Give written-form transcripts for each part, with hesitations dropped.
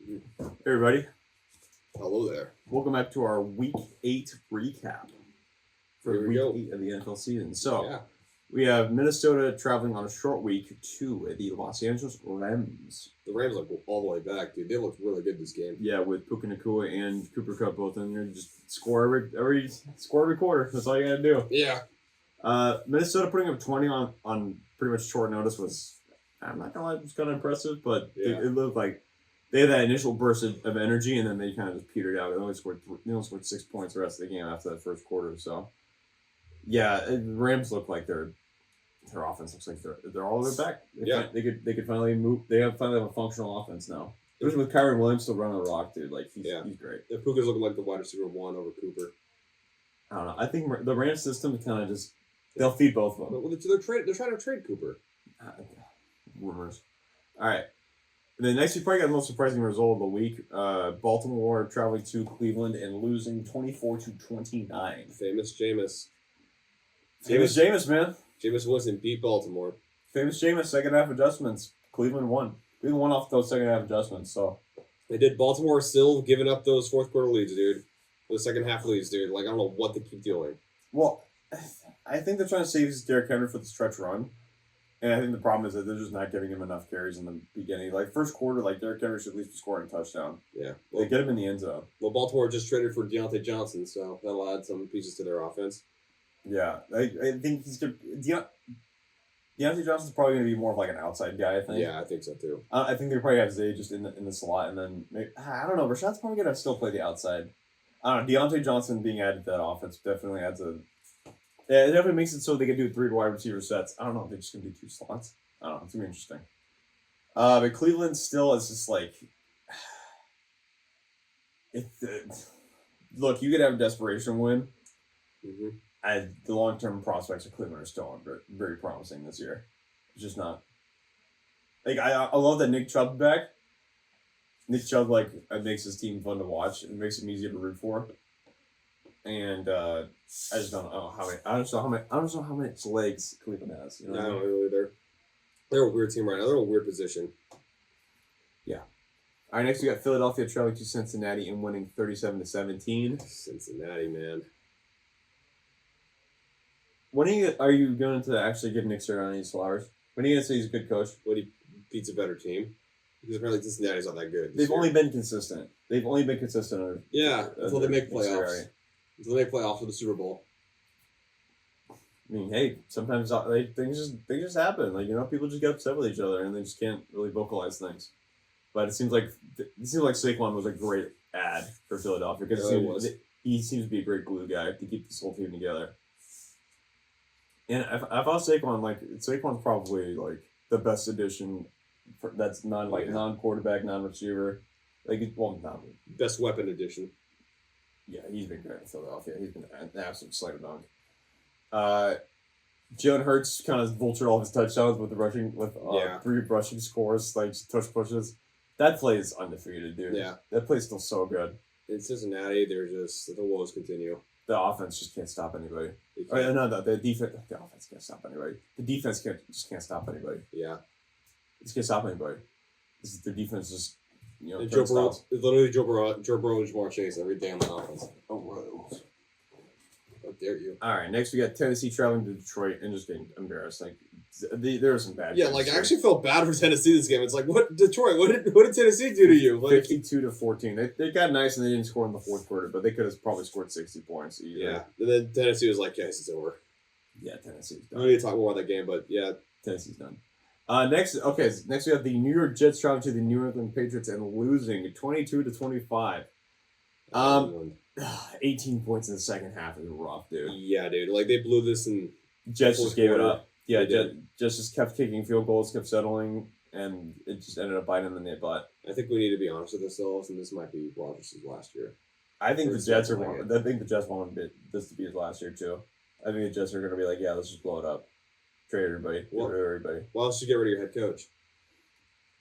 Hey everybody, Hello there. welcome back to our Week 8 recap for Here we Week go. 8 of the NFL season. So, Yeah. we have Minnesota traveling on a short week to the Los Angeles Rams. The Rams look all the way back, dude. They looked really good this game. Yeah, with Puka Nacua and Cooper Kupp both in there. Just score every quarter. That's all you gotta do. Yeah. Minnesota putting up 20 on pretty much short notice was, I'm not gonna lie, it was kind of impressive, but Yeah. it looked like they had that initial burst of energy, and then they kind of just petered out. They only scored 6 points the rest of the game after that first quarter. So, yeah, the Rams look like their offense looks like they're all the way back. They could finally move. They finally have a functional offense now. Especially with Kyron Williams still running the rock, dude. Like he's great. And Puka's looking like the wide receiver 1 over Cooper. I don't know. I think the Rams system kind of just they'll feed both of them. Well, they're trying to trade Cooper. Rumors. All right. And then next, we probably got the most surprising result of the week. Baltimore traveling to Cleveland and losing 24-29. Famous Jameis. Famous Jameis, man. Jameis Winston beat Baltimore. Famous Jameis, second half adjustments. Cleveland won. Cleveland won off those second half adjustments. So They did. Baltimore still giving up those fourth quarter leads, dude. Those second half leads, dude. Like, I don't know what they keep doing. well, I think they're trying to save Derrick Henry for the stretch run. And I think the problem is that they're just not giving him enough carries in the beginning. Like, first quarter, like, Derrick Henry should at least be scoring a touchdown. Yeah. They get him in the end zone. Well, Baltimore just traded for Deontay Johnson, so that'll add some pieces to their offense. Yeah. I think he's going to... Deontay Johnson's probably going to be more of like an outside guy, I think. Yeah, I think so, too. I think they probably have Zay just in the slot, and then I don't know. Rashad's probably going to still play the outside. I don't know. Deontay Johnson being added to that offense definitely adds a... Yeah, it definitely makes it so they can do 3 wide receiver sets. I don't know if they're just going to do 2 slots. I don't know. It's going to be interesting. But Cleveland still is just like... Look, you could have a desperation win. Mm-hmm. The long-term prospects of Cleveland are still very, very promising this year. It's just not... Like, I love that Nick Chubb's back. Nick Chubb, like, makes his team fun to watch. It makes him easier to root for. And I just don't know how many... I don't know how many legs Cleveland has. You know I what I don't mean? know either. They're a weird team right now. They're in a weird position. All right, next we got Philadelphia traveling to Cincinnati and winning 37-17. Cincinnati, man. When are you going to actually give Nick Sirianni his flowers? When are you going to say he's a good coach? What, he beats a better team? Because apparently Cincinnati's not that good. They've only been consistent. Under, Yeah, until they make Nick playoffs. Sirianni. Until they make playoffs for the Super Bowl. I mean, hey, sometimes things just happen. Like, you know, people just get upset with each other and they just can't really vocalize things. But it seems like Saquon was a great ad for Philadelphia because he seems to be a great glue guy to keep this whole team together. And if I was Saquon's probably like the best addition that's non-quarterback, non-receiver. Best weapon addition. Yeah, he's been great in Philadelphia. He's been an absolute slam dunk. Jalen Hurts kind of vultured all of his touchdowns with 3 rushing scores, like touch pushes. That play is undefeated, dude. Yeah. That play's still so good. In Cincinnati, the woes continue. The offense just can't stop anybody. The defense. The offense can't stop anybody. The defense can't stop anybody. Yeah. It just can't stop anybody. The defense just, Joe Burrow, literally Joe Burrow and Jamar Chase every day on the offense. Oh, How dare you? all right, next we got Tennessee traveling to Detroit and just getting embarrassed. Like, there are some bad. Yeah, like I actually felt bad for Tennessee this game. It's like, what Detroit? What did Tennessee do to you? Like 52-14. They got nice and they didn't score in the fourth quarter, but they could have probably scored 60 points. Either. Yeah, and then Tennessee was like, "Yes, it's over." Yeah, Tennessee's We done. need to talk more about that game, but yeah, Tennessee's done. Next we have the New York Jets traveling to the New England Patriots and losing 22-25. 18 points in the second half is rough, dude. Yeah, dude. Like they blew this and Jets just gave it up. Yeah, Jets just kept kicking field goals, kept settling, and it just ended up biting them in the butt. I think we need to be honest with ourselves, and this might be Rodgers' last year. I think the Jets something like I think the Jets want this to be his last year too. I think the Jets are going to be like, yeah, let's just blow it up, trade everybody, get rid of everybody. Why else you get rid of your head coach?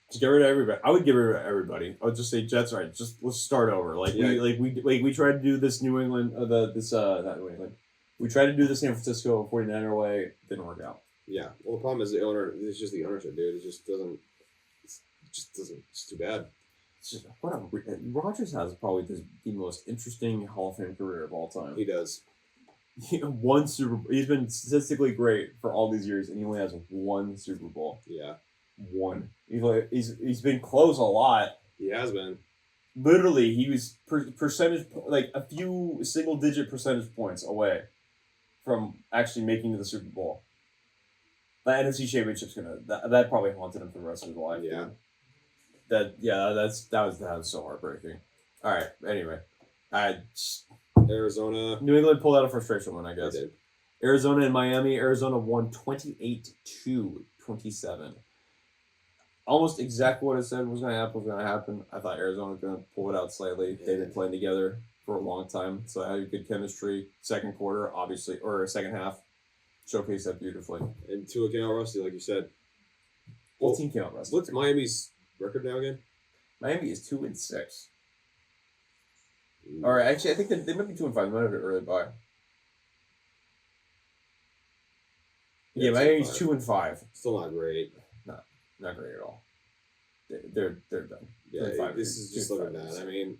Just get rid of everybody. I would get rid of everybody. I would just say Jets. Right, just let's start over. We tried to do this New England. Not New England. We tried to do the San Francisco 49er way. Didn't work out. Yeah. Well, the problem is the owner. It's just the ownership, dude. It just doesn't. It's too bad. Rodgers has probably the most interesting Hall of Fame career of all time. He does. One Super Bowl. He's been statistically great for all these years, and he only has one Super Bowl. Yeah. One. He's been close a lot. He has been. Literally, he was percentage like a few single digit percentage points away from actually making the Super Bowl. The NFC Championship's that probably haunted him for the rest of his life. Yeah. Dude. That was so heartbreaking. All right. Anyway, Arizona. New England pulled out a frustration one, I They guess. did. Arizona and Miami. Arizona won 28-27. Almost exactly what I said was going to happen was going to happen. I thought Arizona was going to pull it out slightly. They've been playing together for a long time, so I had good chemistry. Second quarter, obviously, or second half, showcased that beautifully. And Tua came out rusty, like you said. What team came out rusty? What's Miami's record now again? Miami is 2-6. All right, actually, I think they might be 2-5. They might have an early bye. Yeah, Miami's 2-5. Still not great. Not great at all. They're done. Yeah, 2-5. this is just 2-5. looking bad. I mean,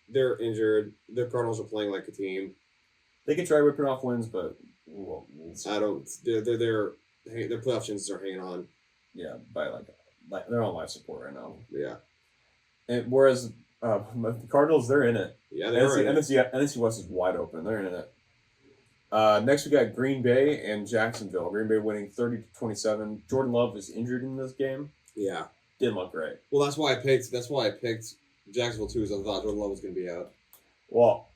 they're injured. The Cardinals are playing like a team. They could try ripping off wins, but we'll see. I don't. Their playoff chances are hanging on. Yeah, by like they're on life support right now. Yeah. And whereas the Cardinals, they're in it. Yeah, they are. NFC West is wide open. They're in it. Next, we got Green Bay and Jacksonville. Green Bay winning 30-27. Jordan Love is injured in this game. Yeah. Didn't look great. Well, that's why I picked Jacksonville too, because I thought Jordan Love was going to be out. Well,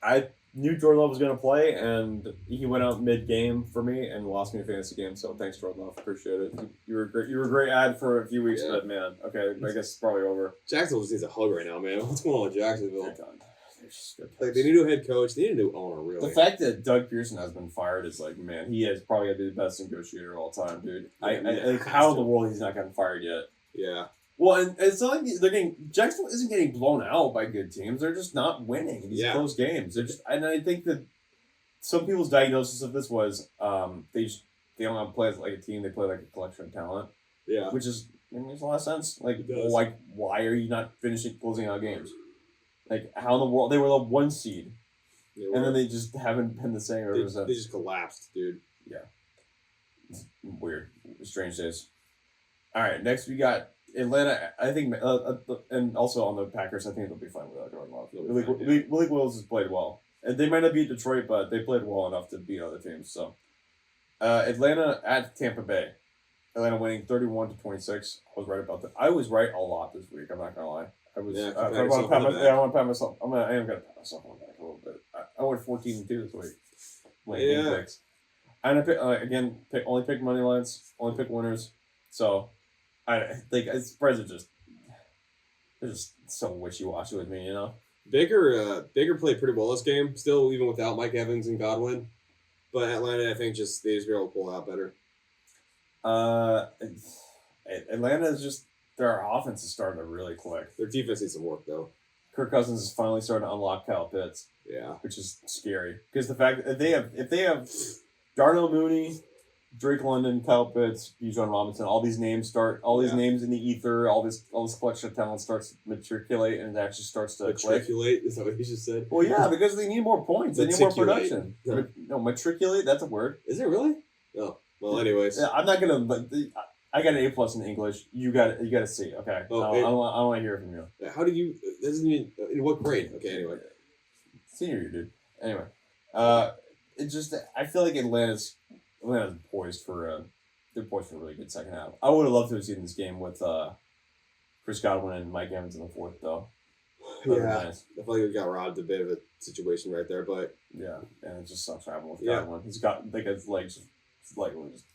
I knew Jordan Love was going to play, and he went out mid-game for me and lost me a fantasy game. So thanks, Jordan Love. Appreciate it. You were great. You were a great ad for a few weeks, Yeah. but man, okay, I guess it's probably over. Jacksonville just needs a hug right now, man. What's going on with Jacksonville? They're done. They're just good. Like, they need a new head coach. They need a new owner, really. The fact that Doug Pearson has been fired is like, man, he is probably gonna be the best negotiator of all time, dude. Like, how in the world he's not gotten fired yet? Yeah. Well, and it's not like Jacksonville isn't getting blown out by good teams. They're just not winning these close games. They're just, and I think that some people's diagnosis of this was they don't play like a team. They play like a collection of talent. Yeah. Which is, it makes a lot of sense. Like, It does. like why are you not closing out games? Like, how in the world they were the 1 seed, and then they just haven't been the same ever since. They just collapsed, dude. Weird, strange days. All right, next we got Atlanta. I think, and also on the Packers, I think they'll be fine without Jordan Love. They'll be fine, yeah. Malik Willis has played well, and they might not beat Detroit, but they played well enough to beat other teams. So, Atlanta at Tampa Bay. Atlanta winning 31-26. I was right about that. I was right a lot this week. I'm not gonna lie. I was. Yeah, I pat want yourself on the back. to pat myself. I am gonna pat myself on the back a little bit. I went 14-2 this week. Yeah. Picks. And I only pick money lines, only pick winners. So, I think spreads are they're just so wishy washy with me, you know. Baker played pretty well this game, still even without Mike Evans and Godwin. But Atlanta, I think they just be able to pull it out better. Atlanta is just their offense is starting to really click. Their defense needs some work though. Kirk Cousins is finally starting to unlock Kyle Pitts, Yeah. which is scary because the fact that if they have Darnell Mooney, Drake London, Kyle Pitts, Bijan Robinson, all these names names in the ether, all this collection of talent starts to matriculate and it actually starts to click. Matriculate, is that what you just said? Well, yeah, because they need more points. They need more Matriculate. production. Yeah. No, matriculate. That's a word. Is it really? Oh. Well, anyways. Yeah, I'm not gonna. But I got an A+ in English. You got a C. Okay. Oh, I don't want to hear from you. How do you? That doesn't mean in what grade? Okay. Anyway. Senior year, dude. Anyway, it just I feel like Atlanta's poised for they're poised for a really good second half. I would have loved to have seen this game with Chris Godwin and Mike Evans in the fourth though. Yeah. Nice. I feel like we got robbed a bit of a situation right there, but Yeah, and it just sucks traveling with Yeah. Godwin. He's got like his legs just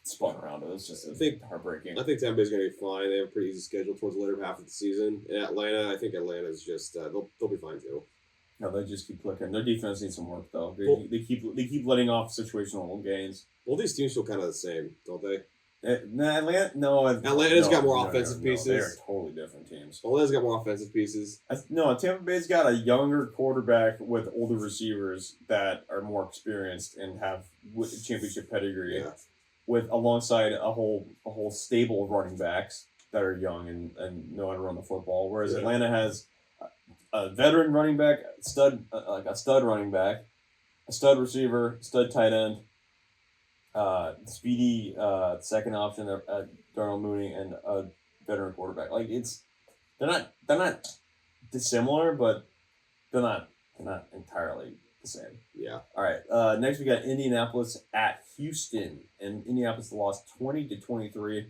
spun around. It was just heartbreaking. I think Tampa Bay's going to be fine. They have a pretty easy schedule towards the later half of the season. And Atlanta, I think Atlanta's just they'll be fine too. No, they just keep clicking. Their defense needs some work though. Well- They keep letting off situational gains. Well, these teams feel kind of the same, don't they? Atlanta's got more offensive pieces. They are totally different teams. Atlanta's got more offensive pieces. No, Tampa Bay's got a younger quarterback with older receivers that are more experienced and have championship pedigree. Yeah. With alongside a whole stable of running backs that are young and know how to run the football. Whereas Yeah. Atlanta has a veteran running back, like a stud running back, a stud receiver, stud tight end, speedy second option at Darnell Mooney, and a veteran quarterback. Like they're not dissimilar, but they're not entirely the same. Yeah. All right. Next we got Indianapolis at Houston, and Indianapolis lost 20-23.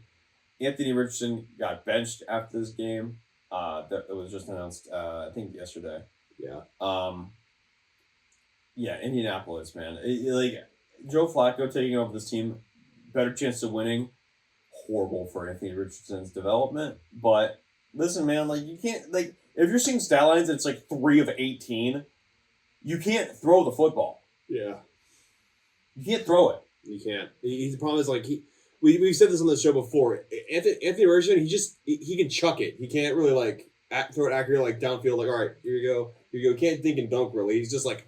Anthony Richardson got benched after this game. That was just announced. I think yesterday. Yeah. Yeah, Indianapolis, man. Like Joe Flacco taking over this team, better chance of winning. Horrible for Anthony Richardson's development, but listen, man. Like you can't like if you're seeing stat lines, it's like 3 of 18. You can't throw the football. Yeah. You can't throw it. You can't. The problem is like we've said this on the show before. Anthony Richardson, he can chuck it. He can't really like throw it accurately like downfield. Like all right, here you go. He can't think and dunk really. He's just like.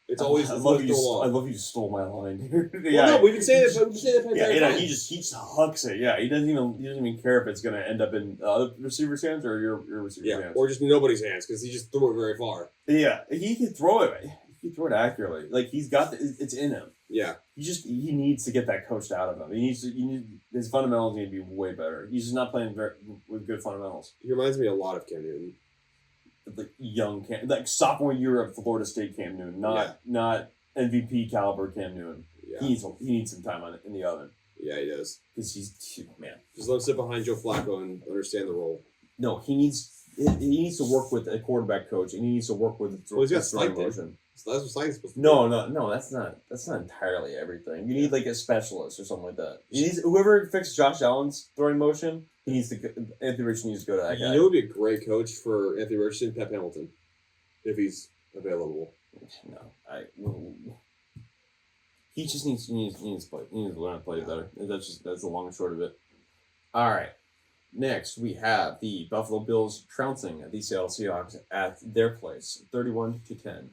It's always. I love you stole my line, dude. Yeah. Well, no, we've been saying it. We've been saying it. Yeah, he just hucks it. Yeah, he doesn't even care if it's gonna end up in the receiver's hands or your receiver's hands. Or just nobody's hands because he just threw it very far. Yeah, he can throw it. He can throw it accurately. Like he's got it's in him. Yeah. He needs to get that coached out of him. His fundamentals need to be way better. He's just not playing with good fundamentals. He reminds me a lot of Cam Newton. Like young Cam, like sophomore year at Florida State Cam Newton, not MVP caliber Cam Newton. Yeah. He needs some time in the oven. Yeah, he does. Because he's man. Just let him sit behind Joe Flacco and understand the role. No, he needs to work with a quarterback coach, and he needs to work with He's got throwing Slayton. motion. So that's what Slayton's supposed to do. No, that's not entirely everything. You need like a specialist or something like that. Whoever fixed Josh Allen's throwing motion, Anthony Richardson needs to go to that guy. You know, would be a great coach for Anthony Richardson, Pep Hamilton, if he's available. No, he just needs to play. He needs to learn how to play better. That's the long and short of it. All right. Next, we have the Buffalo Bills trouncing the Seattle Seahawks at their place, 31-10.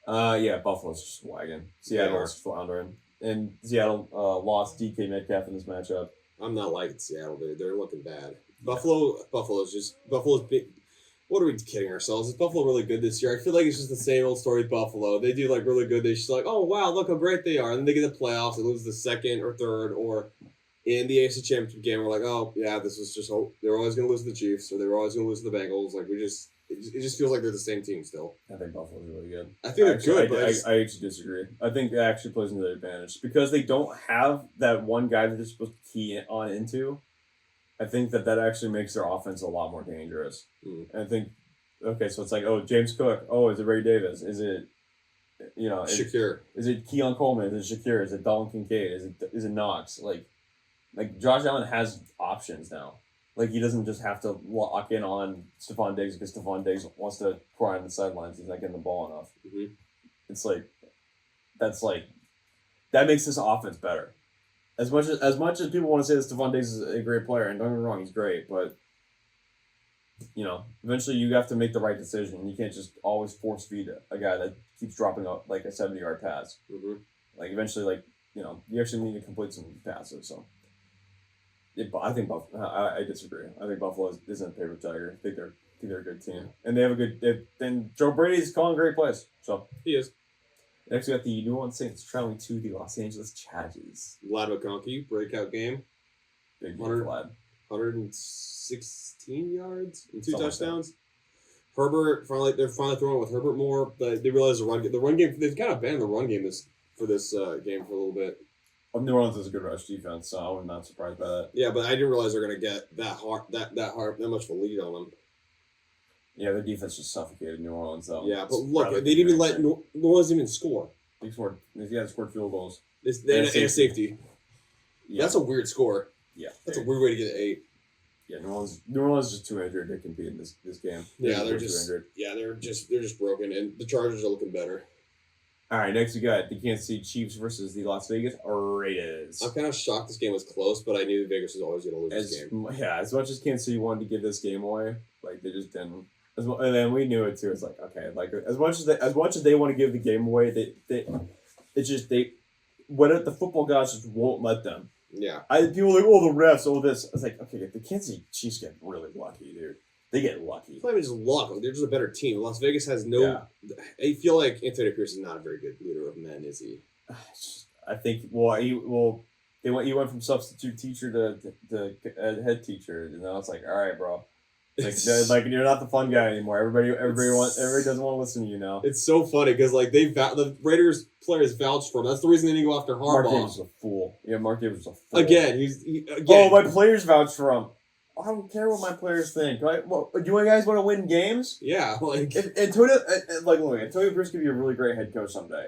Yeah, Buffalo's just wagging. Seattle's floundering, and Seattle lost DK Metcalf in this matchup. I'm not liking Seattle, dude. They're looking bad. Buffalo's big. What are we kidding ourselves? Is Buffalo really good this year? I feel like it's just the same old story with Buffalo. They do like really good. They're just like, oh wow, look how great they are. And then they get the playoffs, they lose the second or third, or in the AFC Championship game, we're like, oh yeah, this was just they're always gonna lose to the Chiefs, or they were always gonna lose to the Bengals. Like it just feels like they're the same team still. I think Buffalo's really good. I think they're good, but I actually disagree. I think it actually plays into their advantage because they don't have that one guy that they're supposed to key on into. I think that actually makes their offense a lot more dangerous. Mm. And I think, okay, so it's like, oh, James Cook. Oh, is it Ray Davis? Is it, Shakir? Is it Keon Coleman? Is it Shakir? Is it Dalton Kincaid? Is it Knox? Like Josh Allen has options now. Like, he doesn't just have to lock in on Stephon Diggs because Stephon Diggs wants to cry on the sidelines. He's not getting the ball enough. Mm-hmm. It's that makes this offense better. As much as people want to say that Stephon Diggs is a great player, and don't get me wrong, he's great, but eventually you have to make the right decision. You can't just always force feed a guy that keeps dropping up like a 70-yard pass. Mm-hmm. Like eventually, you actually need to complete some passes. So, I think I disagree. I think Buffalo isn't a paper tiger. I think they're a good team, and they have a good. And Joe Brady's calling great plays. So he is. Next, we got the New Orleans Saints traveling to the Los Angeles Chargers. Vlad McConkey, breakout game. Big game, Vlad. 116 yards and 2 Something touchdowns. Herbert they're finally throwing with Herbert more. But they realize the run game. They've kind of banned the run game for this game for a little bit. New Orleans is a good rush defense, so I'm not surprised by that. Yeah, but I didn't realize they're going to get that much of a lead on them. Yeah, their defense just suffocated New Orleans, though. Yeah, but look, they didn't even let New Orleans even score. They scored field goals. They had a safety. Yeah. That's a weird score. Yeah, that's a weird way to get an 8. Yeah, New Orleans is just too injured to compete in this game. Yeah, they're just broken, and the Chargers are looking better. All right, next we got the Kansas City Chiefs versus the Las Vegas Raiders. I'm kind of shocked this game was close, but I knew Vegas was always going to lose this game. Yeah, as much as Kansas City wanted to give this game away, like they just didn't. And then we knew it too. It's like, okay, like as much as they want to give the game away, the football gods just won't let them. Yeah. People are like, oh, the refs, oh, this. I was like, okay, the Kansas City Chiefs get really lucky, dude. They get lucky. It's not even just luck. Like, they're just a better team. Las Vegas has no. Yeah. I feel like Antonio Pierce is not a very good leader of men, is he? I think, he went from substitute teacher to head teacher, and I was like, all right, bro. Like you're not the fun guy anymore. Everybody doesn't want to listen to you now. It's so funny because like the Raiders players vouched for him. That's the reason they didn't go after Harbaugh. Mark Davis was a fool. Yeah, Mark Davis was a fool. Again. Oh, my players vouched for him. I don't care what my players think. Right? Well, do you guys want to win games? Yeah, like Antonio Pierce could be a really great head coach someday.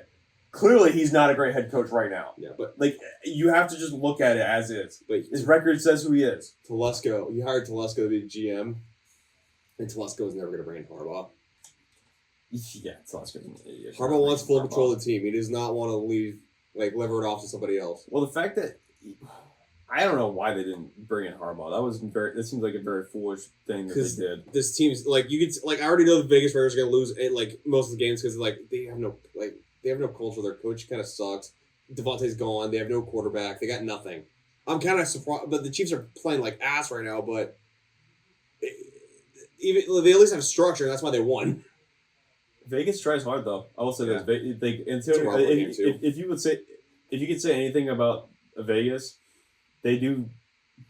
Clearly, he's not a great head coach right now. Yeah, but like you have to just look at it as is. But his record says who he is. Telesco, he hired Telesco to be GM, and Telesco is never going to bring in Harbaugh. Yeah, Telesco's an idiot. Harbaugh wants full control of the team. He does not want to lever it off to somebody else. Well, the fact that I don't know why they didn't bring in Harbaugh. That seems like a very foolish thing that they did. This team's like I already know the Vegas Raiders are going to lose most of the games because they have no culture. Their coach kind of sucks. Devontae's gone. They have no quarterback. They got nothing. I'm kind of surprised, but the Chiefs are playing like ass right now. But even they at least have structure, and that's why they won. Vegas tries hard though. I will say this: if you could say anything about Vegas, they do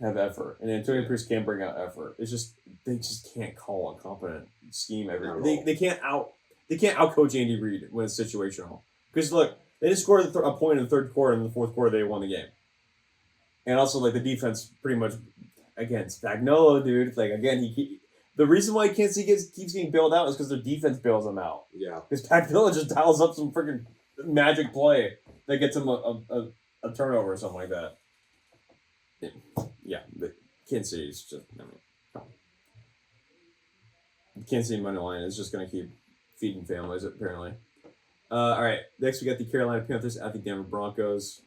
have effort, and Antonio Pierce can bring out effort. It's just they just can't call a competent scheme every. They can't outcoach Andy Reid when it's situational. Because look, they just scored a point in the third quarter, and in the fourth quarter they won the game. And also, like the defense, pretty much again Spagnuolo, dude. Like again, the reason why Kansas City keeps getting bailed out is because their defense bails them out. Yeah, because Spagnuolo just dials up some freaking magic play that gets him a turnover or something like that. Yeah, but Kansas City is just. Kansas City money line is just going to keep feeding families apparently. All right, next we got the Carolina Panthers at the Denver Broncos.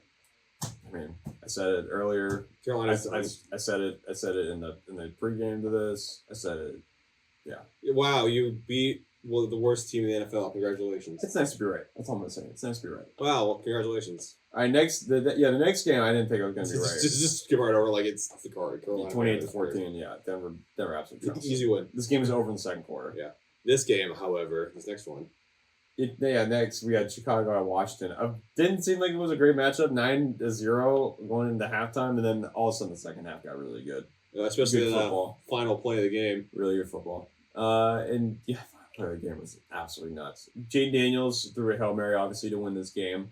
I mean, I said it earlier. Carolina. I said it in the pregame to this. I said it. Yeah. Wow, you beat the worst team in the NFL. Congratulations. It's nice to be right. That's all I'm gonna say. It's nice to be right. Wow, well, congratulations. All right, the next game I didn't think I was gonna be right. Just skip right over like it's the card. 28-14. Yeah, Denver absolutely. Easy win. This game is over in the second quarter. Yeah. This game, however, this next one. Next we had Chicago at Washington. It didn't seem like it was a great matchup. 9-0 going into halftime, and then all of a sudden the second half got really good. Especially the final play of the game. Really good football. And yeah, the final play of the game was absolutely nuts. Jaden Daniels threw a Hail Mary, obviously, to win this game.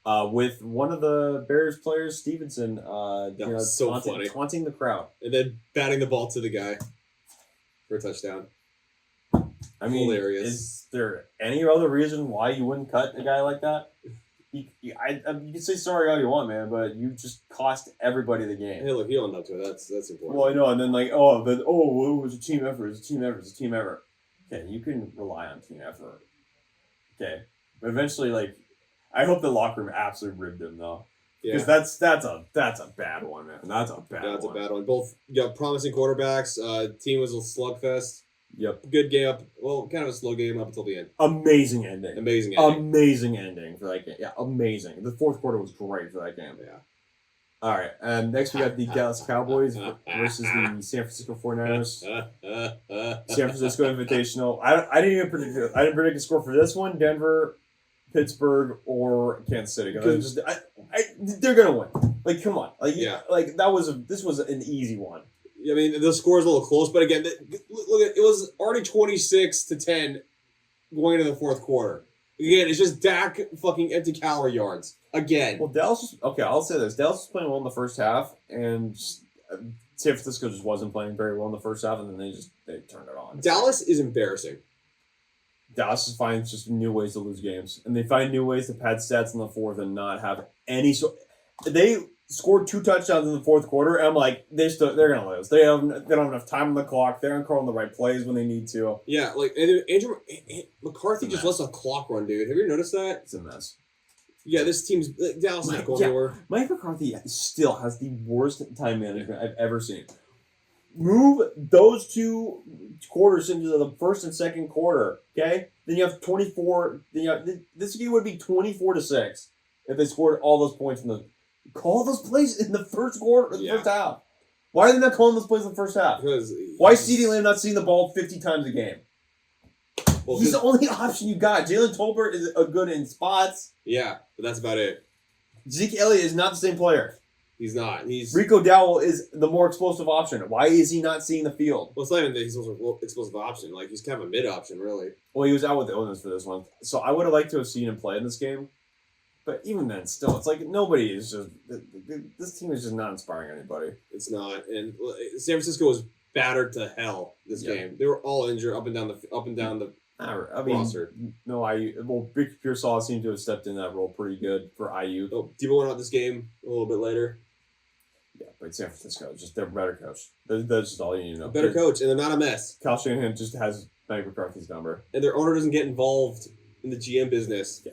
With one of the Bears players, Stevenson, taunting the crowd. And then batting the ball to the guy for a touchdown. I mean, hilarious. Is there any other reason why you wouldn't cut a guy like that? You can say sorry all you want, man, but you just cost everybody the game. Hey, look, he owned up to it. That's important. Well, I know, and then it was a team effort. It's a team effort. Okay, you can rely on team effort. Okay, but eventually, I hope the locker room absolutely ribbed him though. Because that's a bad one, man. That's a bad one. Both promising quarterbacks. Team was a slugfest. Yep. Good game up. Well, kind of a slow game up until the end. Amazing ending for that game. Yeah, amazing. The fourth quarter was great for that game. Yeah. All right. Next we got the Dallas Cowboys versus the San Francisco 49ers. San Francisco Invitational. I didn't even predict it. I didn't predict a score for this one. Denver, Pittsburgh, or Kansas City. They're gonna win. Come on. This was an easy one. I mean, the score is a little close, but again, look at it was already 26-10 going into the fourth quarter. Again, it's just Dak fucking empty calorie yards again. Well, I'll say this: Dallas was playing well in the first half, and San Francisco just wasn't playing very well in the first half, and then they turned it on. Dallas is embarrassing. Dallas finds just new ways to lose games, and they find new ways to pad stats in the fourth and not have any. So they scored 2 touchdowns in the fourth quarter, and I'm like, they're gonna lose. They don't have enough time on the clock. They're not calling the right plays when they need to. Yeah, Andrew McCarthy just lets a clock run, dude. Have you ever noticed that? It's a mess. Yeah, this team's Dallas is not going anywhere. Mike McCarthy still has the worst time management I've ever seen. Move those 2 quarters into the first and second quarter, okay? Then you have 24. This game would be 24-6 if they scored all those points in the. Call those plays in the first quarter, the Yeah. first half. Why are they not calling those plays in the first half? Because Why is CeeDee Lamb not seeing the ball 50 times a game? Well, He's the only option you got. Jalen Tolbert is a good in spots. yeah, but that's about it. Zeke Elliott is not the same player. He's not. He's Rico Dowell is the more explosive option. Why is he not seeing the field? well, it's not even that he's also explosive option. Like he's kind of a mid option, really. Well, he was out with illness for this one, so I would have liked to have seen him play in this game. But even then, still, it's like nobody is just. This team is just not inspiring anybody. It's not. And San Francisco was battered to hell this Yeah. game. They were all injured up and down the. I mean, Roster. no, well, Vic Pearsall seemed to have stepped in that role pretty good for IU. Oh, Debo went out this game a little bit later. Yeah, but San Francisco is just they're a better coach. That's just all you need to know. A better coach, and they're not a mess. Kyle Shanahan just has Mike McCarthy's number. And their owner doesn't get involved in the GM business.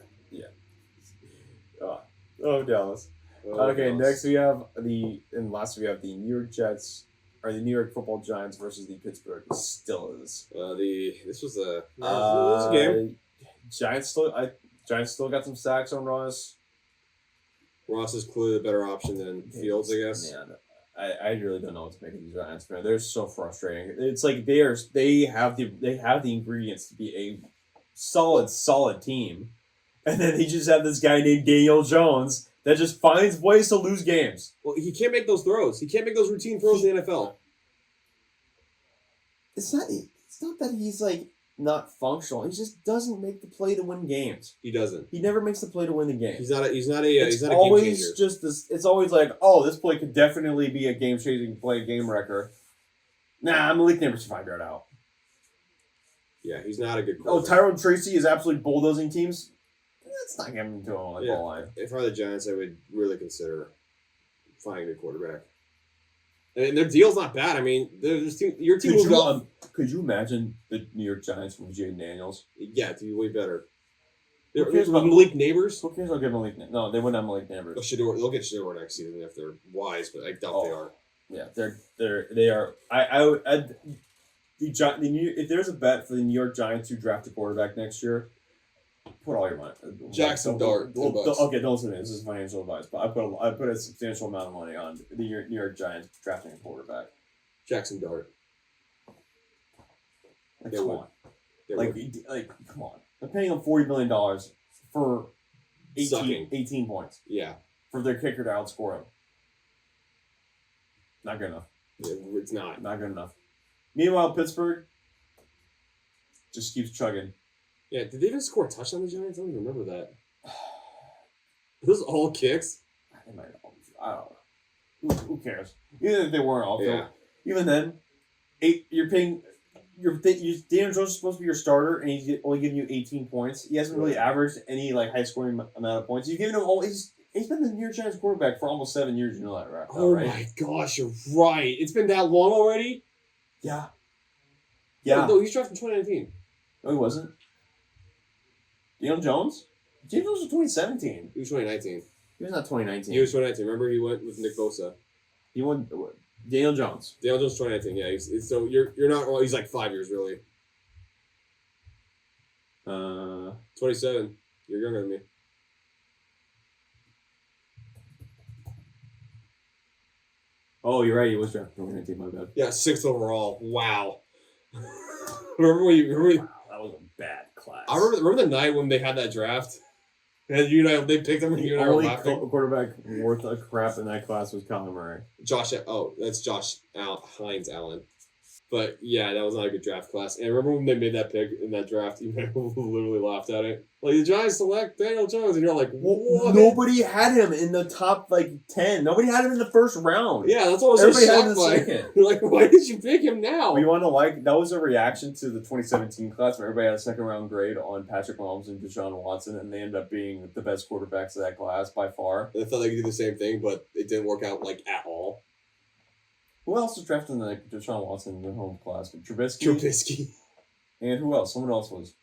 Oh, Dallas. Oh, Okay, gosh. next we have the New York Jets, or the New York Football Giants versus the Pittsburgh Steelers. This was a game. Giants still got some sacks on Ross. Ross is clearly the better option than Fields, I guess. Man, I really don't know what to make of these Giants, man. They're so frustrating. It's like they have the ingredients to be a solid team, and then they just have this guy named Daniel Jones that just finds ways to lose games. Well, he can't make those throws. He can't make those routine throws in the NFL. It's not that he's like not functional. He just doesn't make the play to win games. He doesn't. He never makes the play to win the game. He's not a it's game always changer. just this. It's always like, oh, this play could definitely be a game-changing play, game wrecker. Nah, Malik Neighbors 5-yard out. Yeah, he's not a good Oh, quarterback. Tyrone Tracy is absolutely bulldozing teams. That's not getting to him on the Yeah. goal line. If I were the Giants, I would really consider finding a good quarterback. And their deal's not bad. I mean, your team moved up. Could you imagine the New York Giants with Jaden Daniels? Yeah, to be way better. Who cares about Malik Neighbors? Who cares about getting Malik? No, they wouldn't have Malik Neighbors. They'll get Shador next season if they're wise, but I doubt they are. Yeah, they are. If there's a bet for the New York Giants to draft a quarterback next year, put all your money. Jackson Dart, $10. Okay, don't listen to me. This is financial advice, but I put a substantial amount of money on the New York Giants drafting a quarterback. Jackson Dart. Like, They come would. on, They like, would. come on. They're paying them $40 million for 18, Sucking. 18 points Yeah, for their kicker to outscore him. Not good enough. it's not. Not good enough. Meanwhile, Pittsburgh just keeps chugging. Yeah, did they even score a touchdown on the Giants? I don't even remember that. Are those all kicks? They might all. I don't know. Who cares? Even if they weren't all. Yeah. Even then, you're paying. Daniel Jones is supposed to be your starter, and he's only giving you 18 points. He hasn't really averaged any like high scoring amount of points. You've given him all. He's been the New York Giants quarterback for almost 7 years. You know that, right? Oh right? my gosh, you're right. It's been that long already? Yeah. Yeah. No, he's drafted in 2019. No, he wasn't. Daniel Jones? Daniel Jones was 2017. He was 2019. He was not 2019. He was 2019. Remember, he went with Nick Bosa. He won. Daniel Jones. Daniel Jones 2019. Yeah, so you're not. Well, he's like 5 years really. 27. You're younger than me. Oh, you're right. He was drafted in 2019. My bad. Yeah, 6th overall. Wow. remember That was a bad class. I remember the night when they had that draft, and they picked him, and you The and I were only laughing. quarterback worth a crap in that class was Kyler Murray. That's Josh Hines Allen. But yeah, that was not a good draft class. And I remember when they made that pick in that draft, you literally laughed at it. Like, the Giants select Daniel Jones, and you're like, what? Nobody had him in the top 10. Nobody had him in the first round. Yeah, that's what I was so Everybody had him in shocked the by. second. You're like, why did you pick him now? We want to that was a reaction to the 2017 class where everybody had a second round grade on Patrick Mahomes and Deshaun Watson, and they ended up being the best quarterbacks of that class by far. I thought they could do the same thing, but it didn't work out at all. Who else was drafted in the Deshaun Watson in the home class? Trubisky. And who else? Someone else was.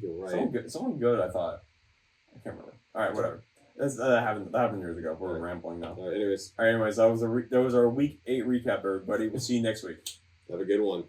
You're right. Someone good, I thought. I can't remember. All right, whatever. That happened years ago. We're rambling now. Anyways, All right, anyways, that was our week 8 recap, everybody. We'll see you next week. have a good one.